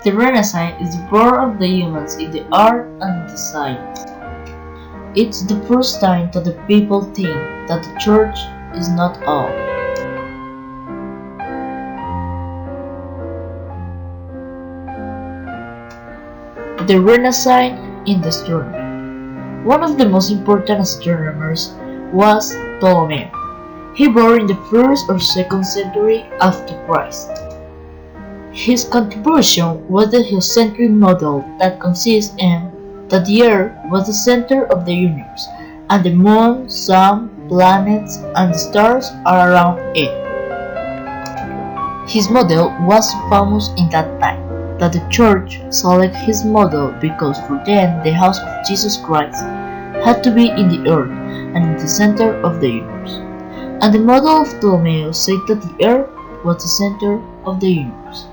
The Renaissance is the birth of the humans in the art and design. It's the first time that the people think that the church is not all. The Renaissance in the astronomy. One of the most important astronomers was Ptolemy. He born in the 1st or 2nd century after Christ. His contribution was the heliocentric model that consists in that the Earth was the center of the universe, and the Moon, Sun, planets, and the stars are around it. His model was so famous in that time that the church selected his model because for them the house of Jesus Christ had to be in the earth and in the center of the universe. And the model of Ptolemy said that the earth was the center of the universe.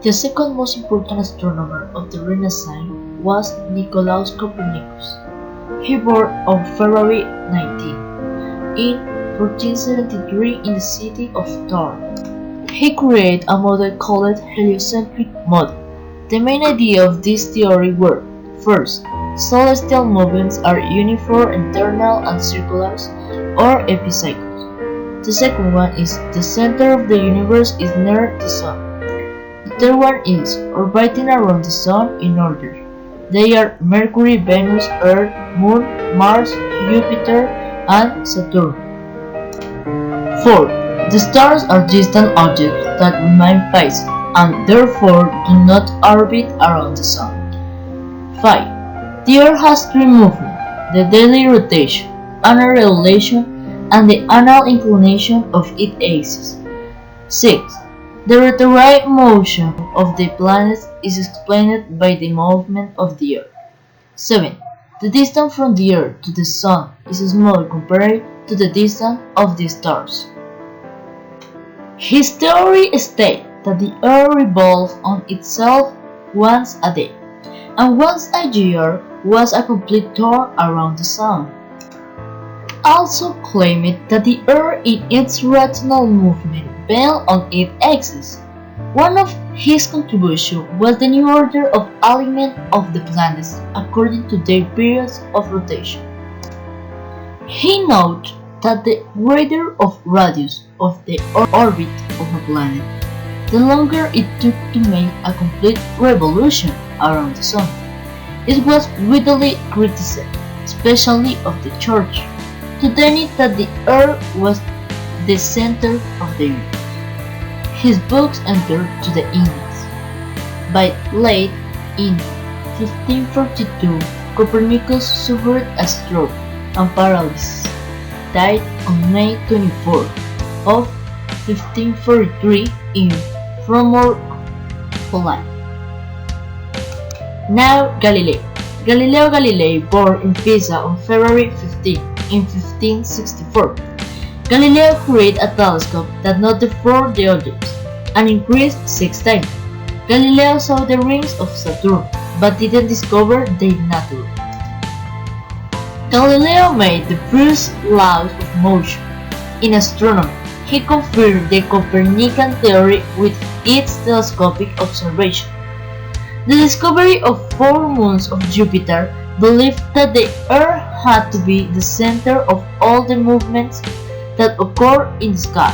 The second most important astronomer of the Renaissance was Nicolaus Copernicus. He born on February 19 in 1473 in the city of Tours. He created a model called heliocentric model. The main idea of this theory were: first, celestial movements are uniform, eternal, and circular, or epicycles. The second one is the center of the universe is near the sun. The third one is orbiting around the sun in order. They are Mercury, Venus, Earth, Moon, Mars, Jupiter, and Saturn. Fourth, the stars are distant objects that remain fixed and therefore do not orbit around the sun. 5. The Earth has three movements: the daily rotation, annual revolution, and the annual inclination of its axis. 6. The retrograde motion of the planets is explained by the movement of the Earth. 7. The distance from the Earth to the Sun is small compared to the distance of the stars. His theory states that the Earth revolves on itself once a day, and once a year was a complete tour around the Sun. Also claimed that the Earth in its rotational movement bent on its axis. One of his contributions was the new order of alignment of the planets according to their periods of rotation. He noted that the greater the radius of the orbit of a planet, the longer it took to make a complete revolution around the Sun. It was widely criticized, especially of the Church, to deny that the Earth was the center of the universe. His books entered to the Indies. By late in 1542, Copernicus suffered a stroke and paralysis. Died on May 24 of 1543 in Frommer, Poland. Now Galileo. Galileo Galilei, born in Pisa on February 15 in 1564. Galileo created a telescope that noted four the objects and increased 6 times. Galileo saw the rings of Saturn, but didn't discover their nature. Galileo made the first laws of motion. In astronomy, he confirmed the Copernican theory with its telescopic observation. The discovery of 4 moons of Jupiter believed that the Earth had to be the center of all the movements that occur in the sky.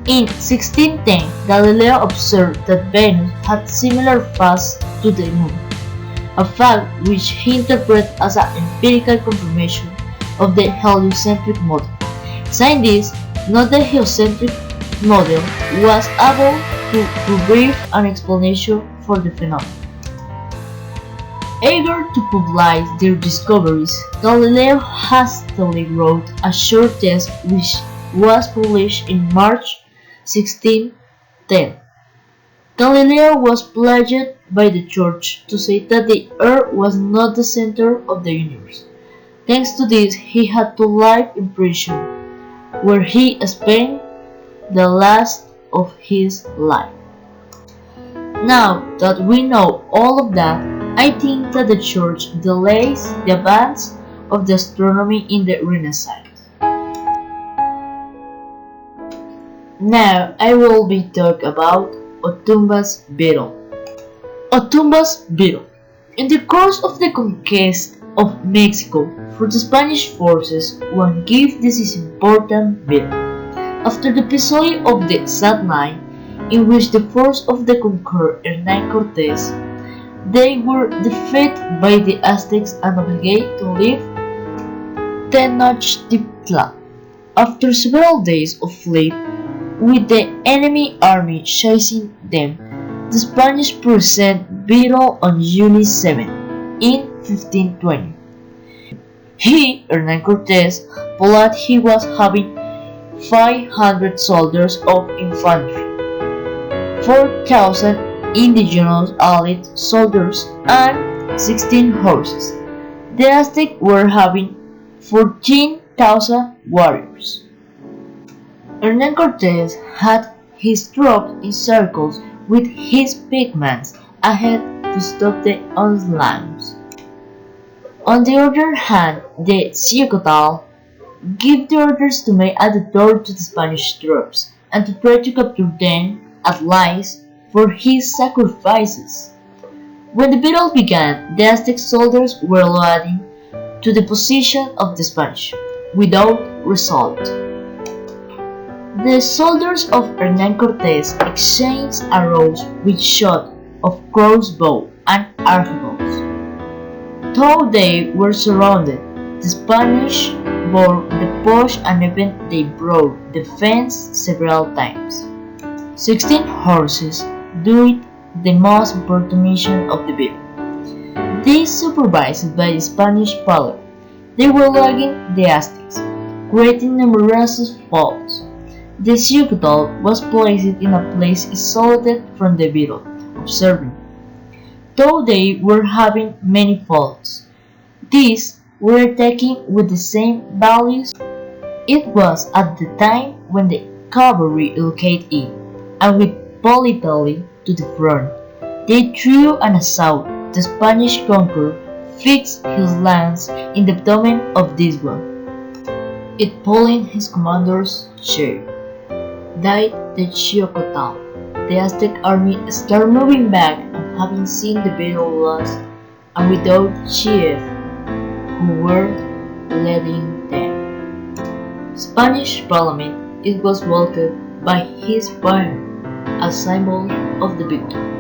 In 1610, Galileo observed that Venus had similar phases to the Moon, a fact which he interpreted as an empirical confirmation of the heliocentric model. Scientists note the heliocentric model was able to provide an explanation for the phenomenon. Eager to publish their discoveries, Galileo hastily wrote a short text which was published in March 1610. Galileo was pledged by the Church to say that the Earth was not the center of the universe. Thanks to this, he had to live in prison, where he spent the last of his life. Now that we know all of that, I think that the Church delays the advance of the astronomy in the Renaissance. Now I will be talking about Otumba's Battle. Otumba's Battle. In the course of the conquest of Mexico for the Spanish forces, one gave this important battle. After the episode of the Sad Line, in which the force of the conqueror Hernán Cortés, they were defeated by the Aztecs and obligated to leave Tenochtitlan. After several days of flight, with the enemy army chasing them, the Spanish present battle on July 7 in 1520. Hernán Cortés, believed he was having 500 soldiers of infantry, 4,000 indigenous allied soldiers, and 16 horses. The Aztecs were having 14,000 warriors. Hernán Cortés had his troops in circles with his pigments ahead to stop the onslaughts. On the other hand, the Ciucotal gave the orders to make at the door to the Spanish troops and to try to capture them at least for his sacrifices. When the battle began, the Aztec soldiers were loading to the position of the Spanish, without result. The soldiers of Hernán Cortés exchanged arrows with shots of crossbow and arquebus. Though they were surrounded, the Spanish bore the push and even they broke the fence several times. 16 horses did the most important mission of the battle. These supervised by the Spanish power, they were lagging the Aztecs, creating numerous faults. The Ciucotal was placed in a place isolated from the battle, observing. Though they were having many faults, these were attacking with the same values. It was at the time when the cavalry located in, and with Politelli to the front, they threw an assault. The Spanish conqueror fixed his lance in the abdomen of this one. It pulling his commander's chair. Died the Ciucotal. The Aztec army started moving back and having seen the battle lost and without chief who were leading them. Spanish Parliament, it was welcomed by his fire, a symbol of the victory.